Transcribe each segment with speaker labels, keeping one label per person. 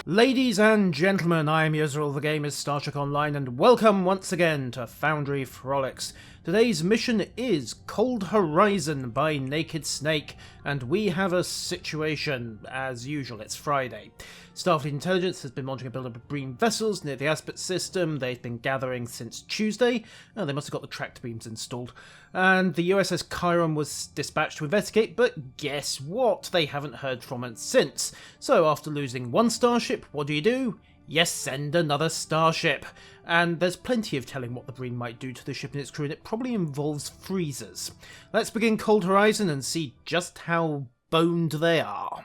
Speaker 1: Ladies and gentlemen, I am Yuzril, the game is Starship Online, and welcome once again to Foundry Frolics. Today's mission is Cold Horizon by Naked Snake, and we have a situation. As usual, it's Friday. Starfleet Intelligence has been monitoring a build-up of green vessels near the aspect system. They've been gathering since Tuesday. Oh, they must have got the tractor beams installed. And the USS Chiron was dispatched to investigate, but guess what? They haven't heard from it since. So after losing one starship, what do? Yes, send another starship. And there's plenty of telling what the Breen might do to the ship and its crew, and it probably involves freezers. Let's begin Cold Horizon and see just how boned they are.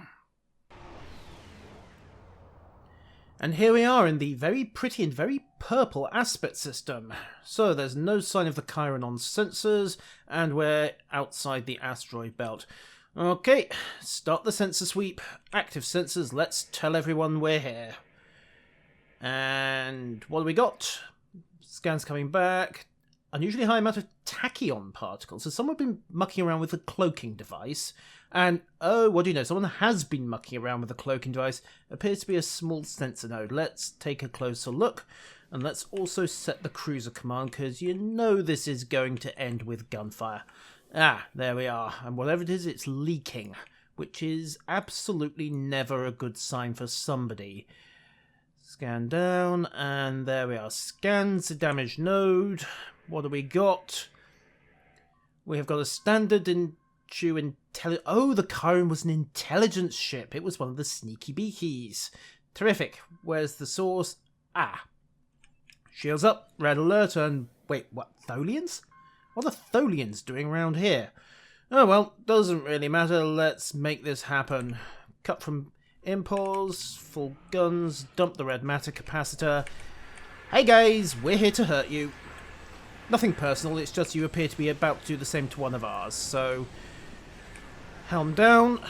Speaker 1: And here we are in the very pretty and very purple aspect system. So there's no sign of the Chiron on sensors, and we're outside the asteroid belt. Okay, start the sensor sweep. Active sensors, let's tell everyone we're here. And what do we got? Scans coming back. Unusually high amount of tachyon particles. So someone been mucking around with the cloaking device. And, oh, what do you know? Someone has been mucking around with the cloaking device. Appears to be a small sensor node. Let's take a closer look. And let's also set the cruiser command, because you know this is going to end with gunfire. Ah, there we are. And whatever it is, it's leaking, which is absolutely never a good sign for somebody. Scan down, and there we are. Scans the damaged node. What do we got? We have got a standard Oh, the Chiron was an intelligence ship. It was one of the sneaky beakies. Terrific. Where's the source? Ah. Shields up, red alert, and... Wait, what? Tholians? What are Tholians doing around here? Oh well, doesn't really matter. Let's make this happen. Cut from impulse, full guns, dump the red matter capacitor. Hey guys, we're here to hurt you. Nothing personal, it's just you appear to be about to do the same to one of ours, so... Helm down,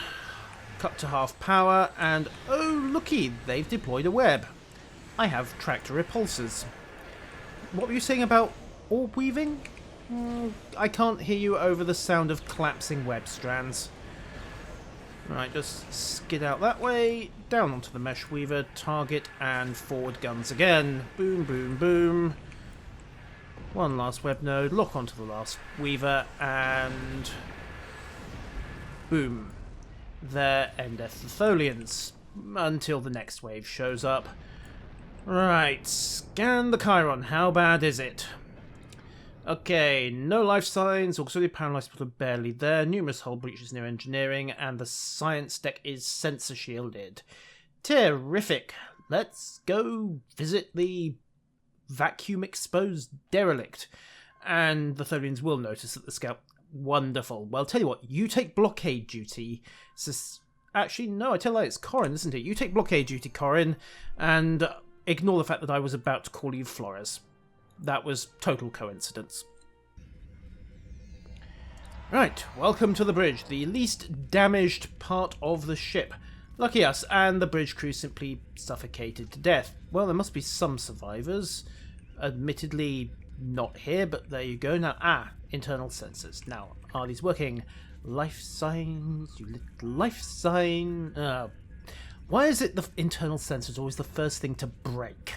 Speaker 1: cut to half power, and oh looky, they've deployed a web. I have tractor repulsors. What were you saying about orb weaving? I can't hear you over the sound of collapsing web strands. Right, just skid out that way, down onto the mesh weaver, target, and forward guns again. Boom, boom, boom. One last web node, lock onto the last weaver, and... boom. There endeth the Tholians, until the next wave shows up. Right, scan the Chiron, how bad is it? Okay, no life signs, auxiliary paralyzed but are barely there, numerous hull breaches near engineering, and the science deck is sensor shielded. Terrific! Let's go visit the vacuum exposed derelict. And the Tholians will notice that the scout... Wonderful. Well, tell you what, you take blockade duty. Actually, no, I tell you, it's Corin, isn't it? You take blockade duty, Corin, and ignore the fact that I was about to call you Flores. That was total coincidence. Right, welcome to the bridge, the least damaged part of the ship. Lucky us, and the bridge crew simply suffocated to death. Well, there must be some survivors. Admittedly, not here, but there you go. Now, internal sensors. Now, are these working? Life signs, you little life sign. Why is it the internal sensors always the first thing to break?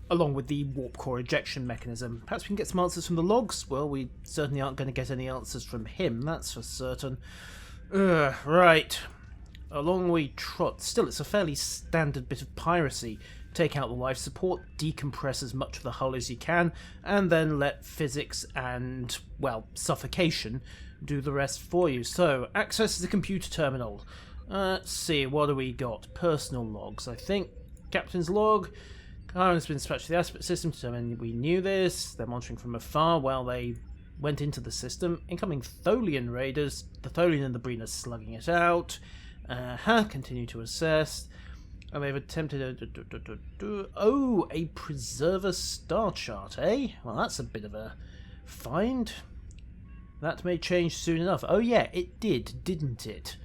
Speaker 1: Along with the warp core ejection mechanism. Perhaps we can get some answers from the logs? Well, we certainly aren't going to get any answers from him, that's for certain. Right. Along we trot. Still, it's a fairly standard bit of piracy. Take out the life support, decompress as much of the hull as you can, and then let physics and, well, suffocation do the rest for you. So, access the computer terminal. Let's see, what do we got? Personal logs, I think. Captain's log. Chiron has been dispatched to the aspect system to determine we knew this. They're monitoring from afar while they went into the system. Incoming Tholian raiders. The Tholian and the Breen are slugging it out. Continue to assess. And they've attempted oh, a preserver star chart, eh? Well, that's a bit of a find. That may change soon enough. Oh yeah, it did, didn't it?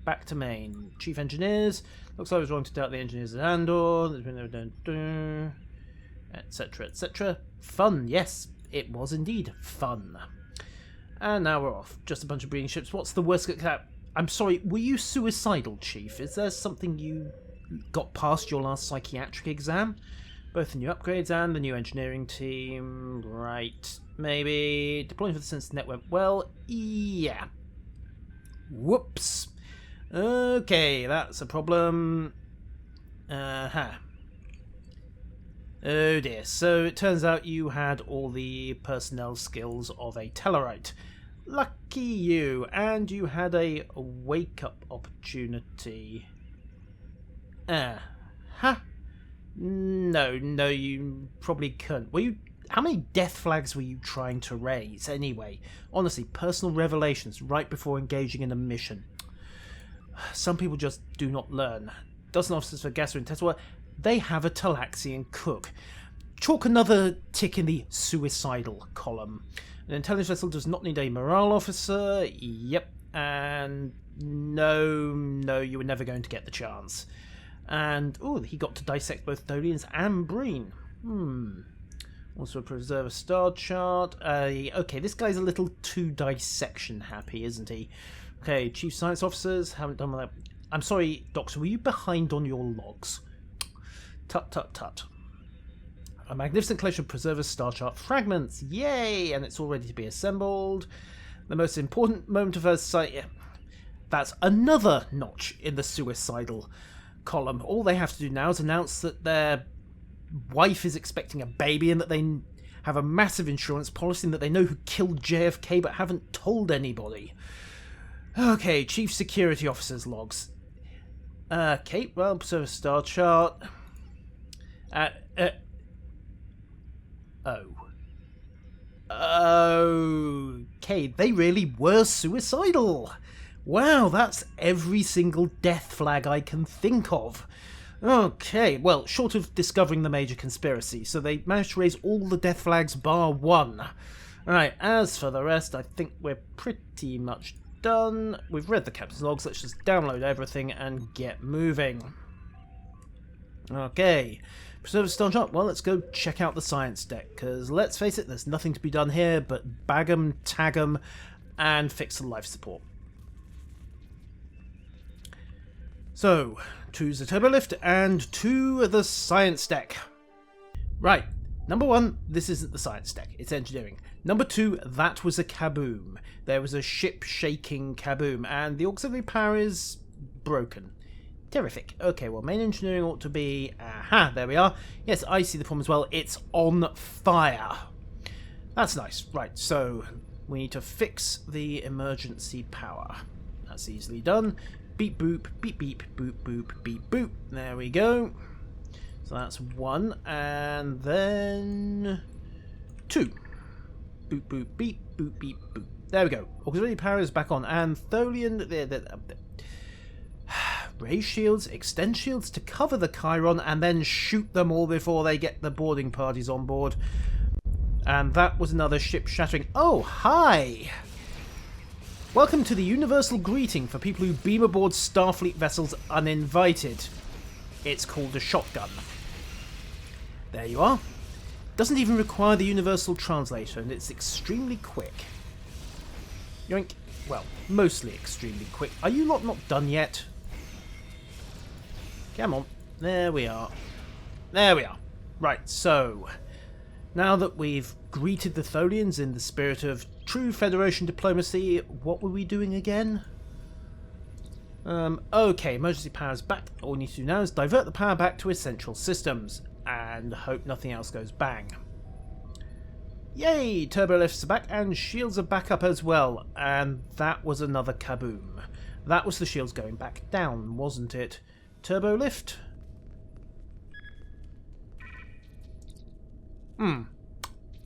Speaker 1: Back to main. Chief engineers. Looks like I was wrong to doubt the engineers at Andor. There's been etc, etc. Fun, yes, it was indeed fun. And now we're off. Just a bunch of breeding ships. What's the worst? I'm sorry, were you suicidal, Chief? Is there something you got past your last psychiatric exam. Both the new upgrades and the new engineering team. Right, maybe. Deploying for the sensor network. Well, yeah. Whoops. Okay, that's a problem. Oh dear. So it turns out you had all the personnel skills of a Tellarite. Lucky you. And you had a wake-up opportunity. No, you probably couldn't. Were you? How many death flags were you trying to raise, anyway? Honestly, personal revelations right before engaging in a mission. Some people just do not learn. Dozen officers for Gasser and Tesla, they have a Talaxian cook. Chalk another tick in the suicidal column. An intelligence vessel does not need a morale officer. Yep. And no, you were never going to get the chance. And, he got to dissect both Tholians and Breen. Also preserve a star chart. Okay, this guy's a little too dissection happy, isn't he? Okay, Chief Science Officers, haven't done that. I'm sorry, Doctor, were you behind on your logs? Tut. A magnificent collection of preserved star chart fragments. Yay! And it's all ready to be assembled. The most important moment of her sight. That's another notch in the suicidal column. All they have to do now is announce that their wife is expecting a baby and that they have a massive insurance policy and that they know who killed JFK but haven't told anybody. Okay, Chief Security Officer's logs. Okay, well, preserve a star chart. Okay, they really were suicidal. Wow, that's every single death flag I can think of. Okay, well, short of discovering the major conspiracy, so they managed to raise all the death flags bar one. Alright, as for the rest, I think we're pretty much done. We've read the captain's logs, let's just download everything and get moving. Okay, preserve star chart. Well, let's go check out the science deck, because let's face it, there's nothing to be done here but bag 'em, tag 'em, and fix the life support. So, to the turbo lift and to the science deck. Right, number one, this isn't the science deck, it's engineering. Number two, that was a kaboom. There was a ship-shaking kaboom, and the auxiliary power is broken. Terrific. Okay, well, main engineering ought to be... Aha, there we are. Yes, I see the problem as well. It's on fire. That's nice. Right, so we need to fix the emergency power. That's easily done. Beep boop, beep beep, boop boop, beep boop. There we go. So that's one, and then two. Boop boop, beep boop, beep boop. There we go. Auxiliary power is back on, and Tholian... Raise shields, extend shields to cover the Chiron, and then shoot them all before they get the boarding parties on board. And that was another ship shattering. Oh, hi! Welcome to the universal greeting for people who beam aboard Starfleet vessels uninvited. It's called a shotgun. There you are. Doesn't even require the universal translator, and it's extremely quick. Yoink. Well, mostly extremely quick. Are you lot not done yet? Come on. There we are. There we are. Right, so... now that we've greeted the Tholians in the spirit of true Federation diplomacy, what were we doing again? Okay, emergency power's back. All we need to do now is divert the power back to essential systems, and hope nothing else goes bang. Yay! Turbo lifts are back, and shields are back up as well, and that was another kaboom. That was the shields going back down, wasn't it? Turbo lift.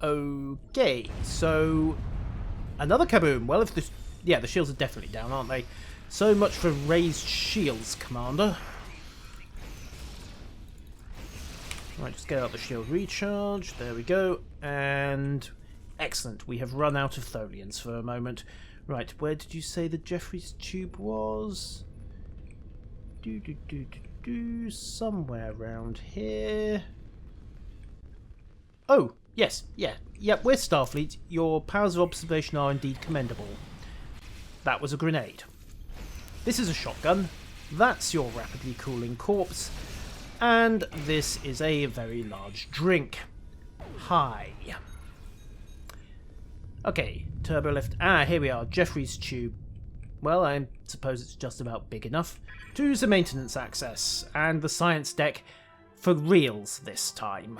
Speaker 1: Okay, so another kaboom. Well, if the shields are definitely down, aren't they? So much for raised shields, Commander. Right, just get out the shield recharge. There we go. And excellent. We have run out of Tholians for a moment. Right, where did you say the Jeffries tube was? Somewhere around here. Oh, yes, yeah, we're Starfleet. Your powers of observation are indeed commendable. That was a grenade. This is a shotgun. That's your rapidly cooling corpse. And this is a very large drink. Hi. Okay, turbo lift. Ah, here we are. Jeffrey's tube. Well, I suppose it's just about big enough to use the maintenance access. And the science deck for reals this time.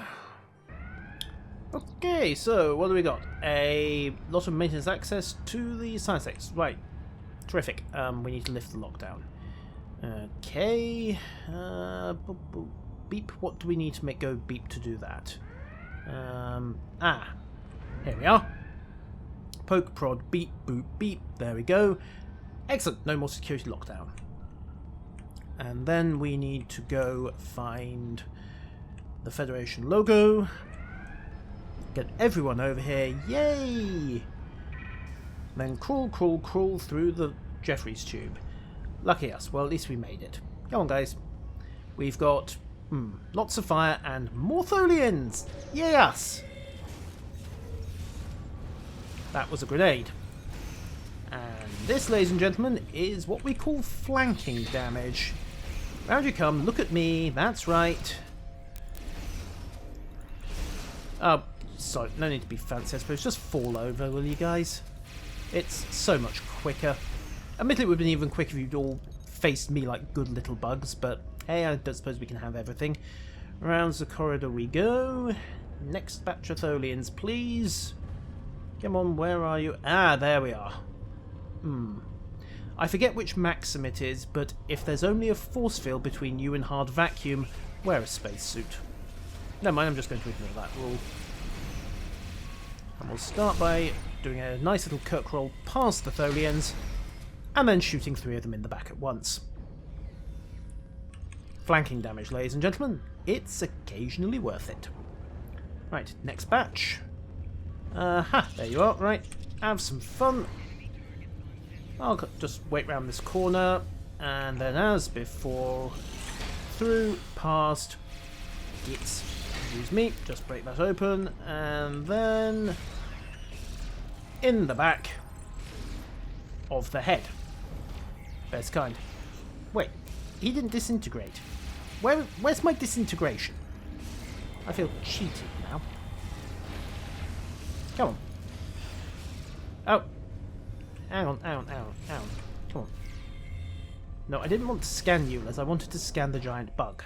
Speaker 1: Okay, so what do we got? A lot of maintenance access to the science decks. Right. Terrific. We need to lift the lockdown. Okay. Beep. What do we need to make go beep to do that? Here we are. Poke, prod, beep, boop, beep. There we go. Excellent. No more security lockdown. And then we need to go find the Federation logo. Get everyone over here. Yay! Then crawl through the Jeffrey's tube. Lucky us. Well, at least we made it. Come on, guys. We've got lots of fire and more Tholians. Yes! That was a grenade. And this, ladies and gentlemen, is what we call flanking damage. Round you come. Look at me. That's right. Oh, sorry. No need to be fancy, I suppose. Just fall over, will you guys? It's so much quicker. Admittedly, it would have been even quicker if you'd all faced me like good little bugs, but hey, I don't suppose we can have everything. Round the corridor we go. Next batch of Tholians, please. Come on, where are you? Ah, there we are. I forget which maxim it is, but if there's only a force field between you and hard vacuum, wear a spacesuit. Never mind, I'm just going to ignore that rule. And we'll start by doing a nice little Kirk roll past the Tholians, and then shooting 3 of them in the back at once. Flanking damage, ladies and gentlemen. It's occasionally worth it. Right, next batch. There you are. Right, have some fun. I'll just wait round this corner, and then as before, through, past, excuse me, just break that open, and then in the back of the head. Best kind. Wait, he didn't disintegrate. Where's my disintegration? I feel cheated now. Come on. Oh. Hang on. Come on. No, I didn't want to scan you, Les. I wanted to scan the giant bug.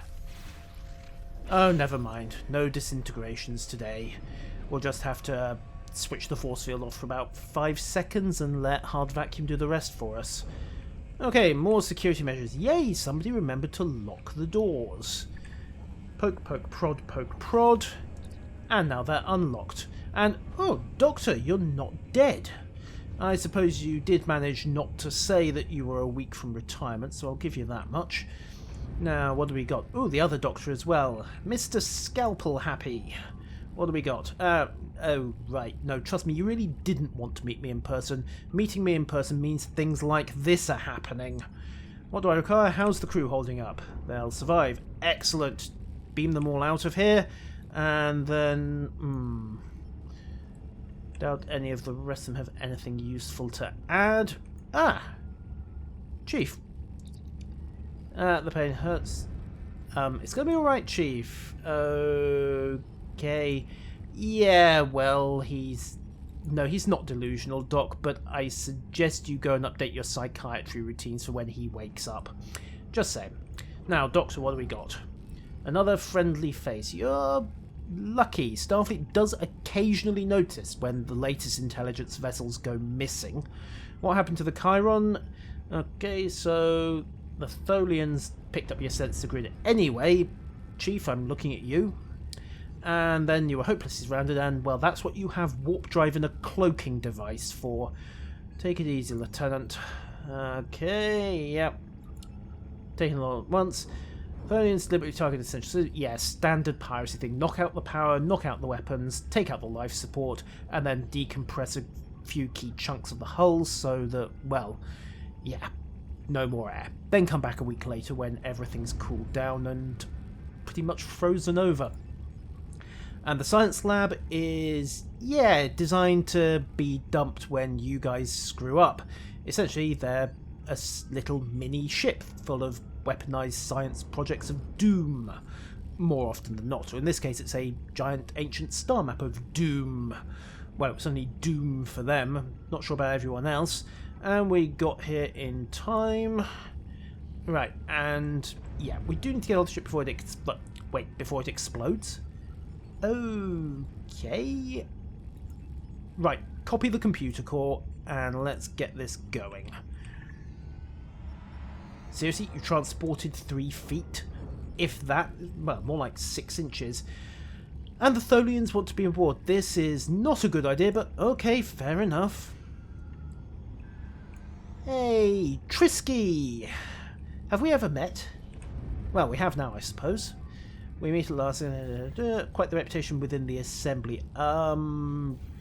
Speaker 1: Oh, never mind. No disintegrations today. We'll just have to switch the force field off for about 5 seconds and let hard vacuum do the rest for us. Okay, more security measures. Yay, somebody remembered to lock the doors. Poke, prod. And now they're unlocked. And, oh, Doctor, you're not dead. I suppose you did manage not to say that you were a week from retirement, so I'll give you that much. Now, what do we got? Oh, the other Doctor as well. Mr. Scalpel Happy. What do we got? Oh, right. No, trust me, you really didn't want to meet me in person. Meeting me in person means things like this are happening. What do I require? How's the crew holding up? They'll survive. Excellent. Beam them all out of here. And then... doubt any of the rest of them have anything useful to add. Ah! Chief. The pain hurts. It's gonna be alright, Chief. Okay. Yeah, well, he's not delusional, Doc, but I suggest you go and update your psychiatry routines for when he wakes up. Just saying. Now, Doctor, what do we got? Another friendly face. You're lucky. Starfleet does occasionally notice when the latest intelligence vessels go missing. What happened to the Chiron? Okay, so the Tholians picked up your sensor grid anyway. Chief, I'm looking at you. And then you were hopelessly surrounded, and, well, that's what you have warp drive and a cloaking device for. Take it easy, Lieutenant. Okay, yep. Taking it all at once. Tholians deliberately targeted essential. So, yeah, standard piracy thing. Knock out the power, knock out the weapons, take out the life support, and then decompress a few key chunks of the hull so that, well, yeah, no more air. Then come back a week later when everything's cooled down and pretty much frozen over. And the science lab is, yeah, designed to be dumped when you guys screw up. Essentially, they're little mini ship full of weaponized science projects of doom, more often than not. Or in this case, it's a giant ancient star map of doom. Well, it's only doom for them. Not sure about everyone else. And we got here in time. Right, and yeah, we do need to get on the ship before it before it explodes. Okay. Right, copy the computer core and let's get this going. Seriously, you transported 3 feet? If that, well, more like 6 inches. And the Tholians want to be aboard. This is not a good idea, but okay, fair enough. Hey, Trisky! Have we ever met? Well, we have now, I suppose. We meet at last. Quite the reputation within the assembly.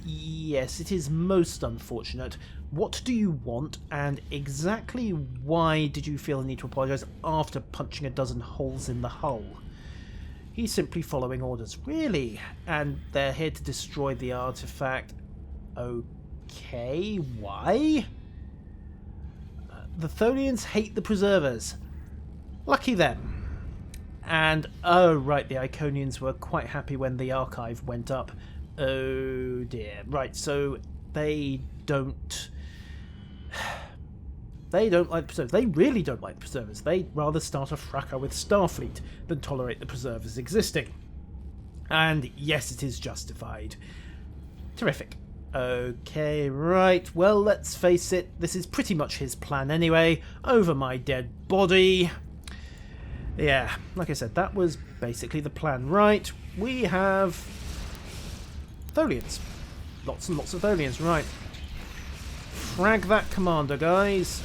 Speaker 1: Yes, it is most unfortunate. What do you want, and exactly why did you feel the need to apologise after punching a dozen holes in the hull? He's simply following orders. Really? And they're here to destroy the artifact. Okay, why? The Tholians hate the Preservers. Lucky them. And, oh right, the Iconians were quite happy when the archive went up. Oh dear. Right, so they don't like the Preservers. They really don't like the Preservers. They'd rather start a fracas with Starfleet than tolerate the Preservers existing. And yes, it is justified. Terrific. Okay, right. Well, let's face it. This is pretty much his plan anyway. Over my dead body. Yeah, like I said, that was basically the plan. Right, we have Tholians. Lots and lots of Tholians, right. Frag that commander, guys.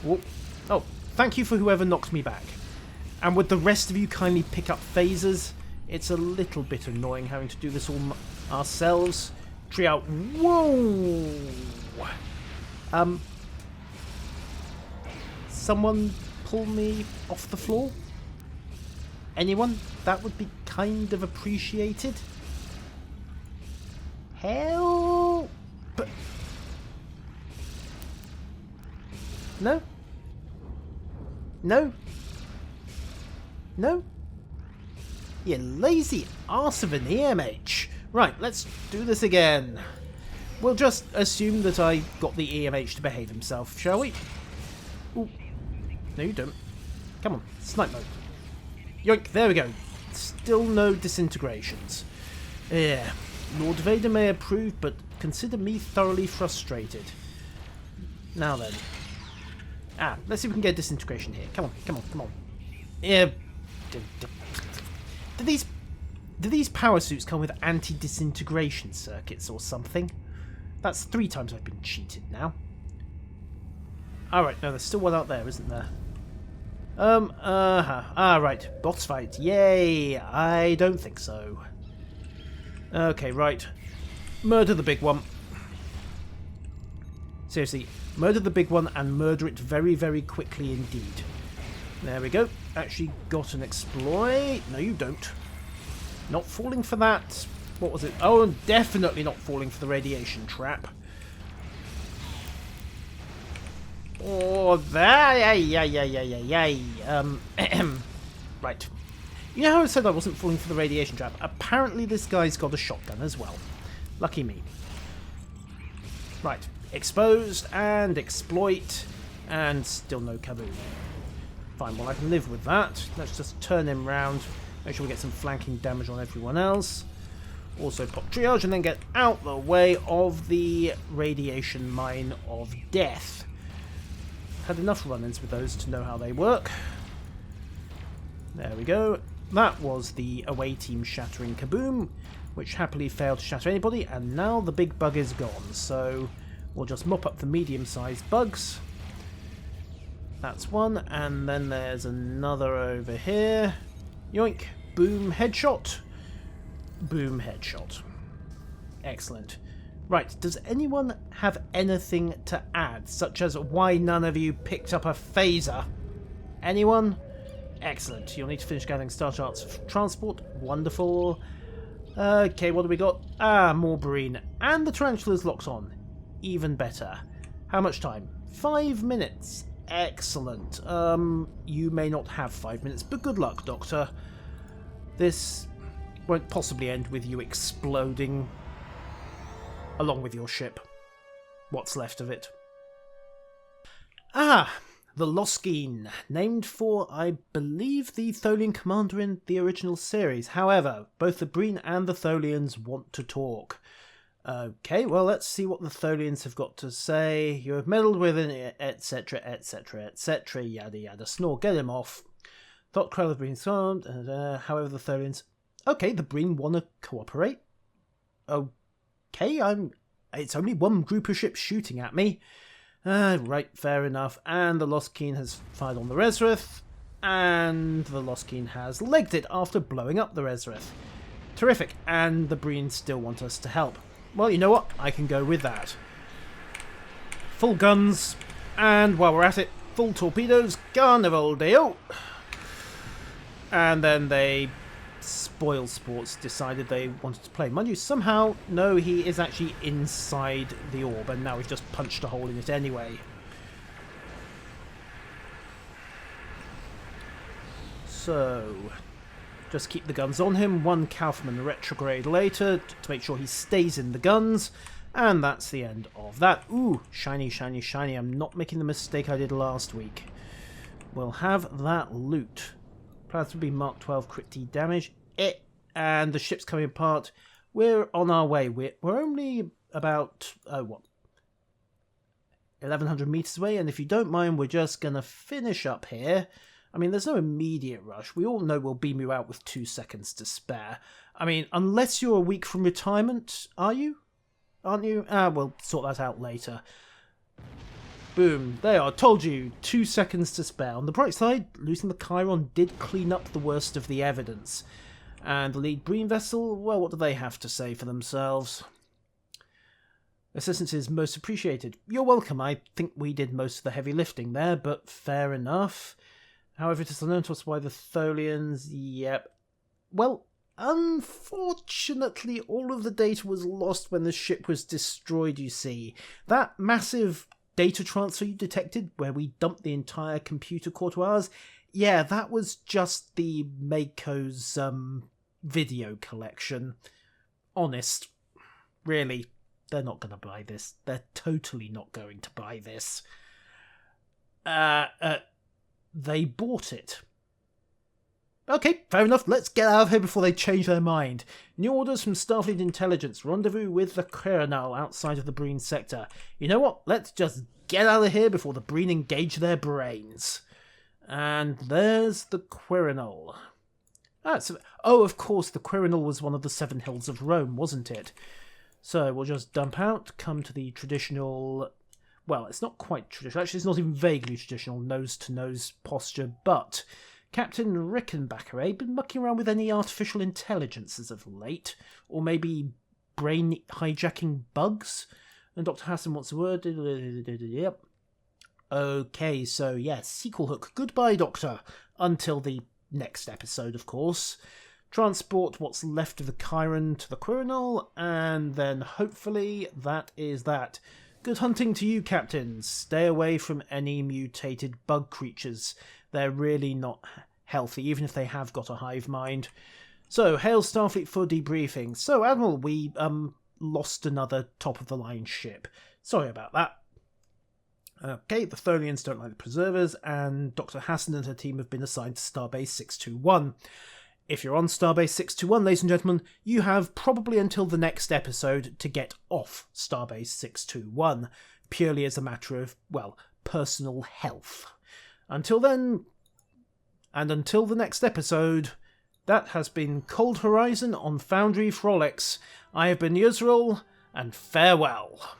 Speaker 1: Whoop. Oh, thank you for whoever knocked me back. And would the rest of you kindly pick up phasers? It's a little bit annoying having to do this all ourselves. Tree out. Whoa! Someone pull me off the floor? Anyone? That would be kind of appreciated. Help! No? No? No? You lazy arse of an EMH. Right, let's do this again. We'll just assume that I got the EMH to behave himself, shall we? Ooh. No, you don't. Come on, snipe mode. Yoink, there we go. Still no disintegrations. Yeah, Lord Vader may approve, but consider me thoroughly frustrated. Now then. Let's see if we can get a disintegration here. Come on, come on, come on. Yeah. Do these power suits come with anti-disintegration circuits or something? That's 3 times I've been cheated now. Alright, no, there's still one out there, isn't there? Right. Boss fight. Yay! I don't think so. Okay, right. Murder the big one. Seriously, murder the big one and murder it very, very quickly indeed. There we go. Actually got an exploit. No, you don't. Not falling for that. What was it? Oh, definitely not falling for the radiation trap. Oh, that. Right. You know how I said I wasn't falling for the radiation trap? Apparently this guy's got a shotgun as well. Lucky me. Right. Exposed and exploit. And still no kaboom. Fine, well I can live with that. Let's just turn him round. Make sure we get some flanking damage on everyone else. Also pop triage and then get out the way of the radiation mine of death. Had enough run-ins with those to know how they work. There we go. That was the away team shattering kaboom, which happily failed to shatter anybody, and now the big bug is gone, so we'll just mop up the medium-sized bugs. That's one, and then there's another over here. Yoink. Boom, headshot. Boom, headshot. Excellent. Right, does anyone have anything to add, such as why none of you picked up a phaser? Anyone? Excellent. You'll need to finish gathering star charts for transport. Wonderful. Okay, what do we got? More Breen. And the Tarantula's locked on. Even better. How much time? 5 minutes. Excellent. You may not have 5 minutes, but good luck, Doctor. This won't possibly end with you exploding along with your ship. What's left of it. Ah, the Loskeen, named for, I believe, the Tholian commander in the original series. However, both the Breen and the Tholians want to talk. Okay, well, let's see what the Tholians have got to say. You have meddled with it, etc., etc., etc., yada yada. Snore, get him off. Thought Krell of Breen sound, however, the Tholians... Okay, the Breen want to cooperate. Okay, it's only one group of ships shooting at me. Right, fair enough. And the Loskeen has fired on the Resrith, and the Loskeen has legged it after blowing up the Resrith. Terrific, and the Breen still want us to help. Well, you know what? I can go with that. Full guns, and while we're at it, full torpedoes, Carnival Deo! And then they, spoil sports, decided they wanted to play. Mind you, somehow, no, he is actually inside the orb, and now we've just punched a hole in it anyway. So, just keep the guns on him. One Kaufman retrograde later to make sure he stays in the guns. And that's the end of that. Ooh, shiny, shiny, shiny. I'm not making the mistake I did last week. We'll have that loot. Plans to be Mark 12 crit D damage. And the ship's coming apart. We're on our way. We're only about, 1,100 meters away. And if you don't mind, we're just going to finish up here. I mean, there's no immediate rush. We all know we'll beam you out with 2 seconds to spare. I mean, unless you're a week from retirement, are you? Aren't you? We'll sort that out later. Boom. There, I told you. 2 seconds to spare. On the bright side, losing the Chiron did clean up the worst of the evidence. And the lead Breen vessel, well, what do they have to say for themselves? Assistance is most appreciated. You're welcome. I think we did most of the heavy lifting there, but fair enough. However, it is unknown to us why the Tholians... Yep. Well, unfortunately, all of the data was lost when the ship was destroyed, you see. That massive data transfer you detected, where we dumped the entire computer core to ours, yeah, that was just the Mako's video collection. Honest. Really, they're not going to buy this. They're totally not going to buy this. They bought it. Okay, fair enough. Let's get out of here before they change their mind. New orders from Starfleet Intelligence. Rendezvous with the Quirinal outside of the Breen sector. You know what? Let's just get out of here before the Breen engage their brains. And there's the Quirinal. Oh, of course, the Quirinal was one of the 7 hills of Rome, wasn't it? So we'll just dump out, come to the traditional... Well, it's not quite traditional. Actually, it's not even vaguely traditional nose-to-nose posture, but Captain Rickenbacker been mucking around with any artificial intelligences of late? Or maybe brain-hijacking bugs? And Dr. Hassan wants a word. Yep. Okay, so yes, sequel hook. Goodbye, Doctor. Until the next episode, of course. Transport what's left of the Chiron to the Quirinal, and then hopefully that is that. Good hunting to you, captains. Stay away from any mutated bug creatures. They're really not healthy, even if they have got a hive mind. So, hail Starfleet for debriefing. So, Admiral, we lost another top-of-the-line ship. Sorry about that. Okay, the Tholians don't like the Preservers, and Dr. Hassan and her team have been assigned to Starbase 621. If you're on Starbase 621, ladies and gentlemen, you have probably until the next episode to get off Starbase 621, purely as a matter of, well, personal health. Until then, and until the next episode, that has been Cold Horizon on Foundry Frolics. I have been Yusril, and farewell.